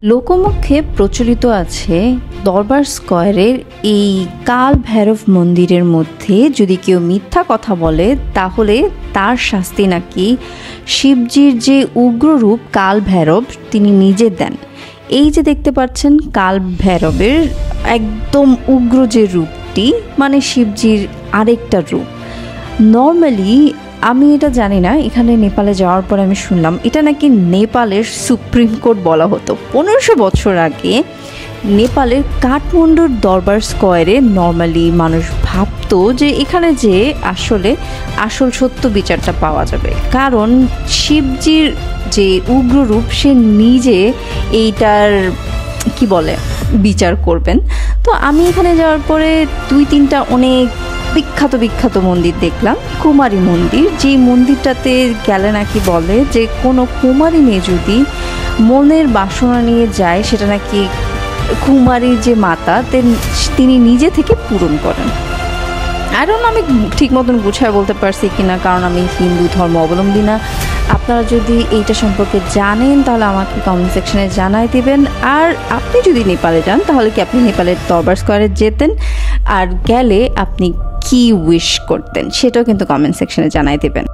লোকমুখে প্রচলিত আছে দরবার স্কয়ারের এই কাল ভৈরব মন্দিরের মধ্যে যদি কেউ মিথ্যা কথা বলে তাহলে তার শাস্তি নাকি শিবজির যে উগ্ররূপ কাল ভৈরব তিনি নিজে দেন। এই যে দেখতে পাচ্ছেন কাল ভৈরবের একদম উগ্র যে রূপটি মানে শিবজির আরেকটা রূপ। নর্মালি আমি এটা জানি না, এখানে নেপালে যাওয়ার পর আমি শুনলাম এটা নাকি নেপালের সুপ্রিম কোর্ট বলা হতো। 1500 বছর আগে নেপালের কাঠমান্ডুর দরবার স্কয়ারে নর্মালি মানুষ ভাবতো যে এখানে যে আসল সত্য বিচারটা পাওয়া যাবে, কারণ শিবজির যে উগ্ররূপ সে নিজে এইটার কি বলে বিচার করবেন। তো আমি এখানে যাওয়ার পরে 2-3টা অনেক বিখ্যাত মন্দির দেখলাম। কুমারী মন্দির, যে মন্দিরটাতে গেলে নাকি বলে যে কোনো কুমারী মেয়ে যদি মনের বাসনা নিয়ে যায় সেটা নাকি কুমারীর যে মাতা তিনি নিজে থেকে পূরণ করেন। আমি ঠিক মতন গুছায় বলতে পারছি কিনা, কারণ আমি হিন্দু ধর্ম অবলম্বী না। আপনারা যদি এইটা সম্পর্কে জানেন তাহলে আমাকে কমেন্ট সেকশনে জানাই দিবেন। আর আপনি যদি নেপালে যান তাহলে কি আপনি নেপালের দরবার স্কয়ারে যেতেন, আর গেলে আপনি কি উইশ করতেন সেটাও কিন্তু কমেন্ট সেকশনে জানাই দেবেন।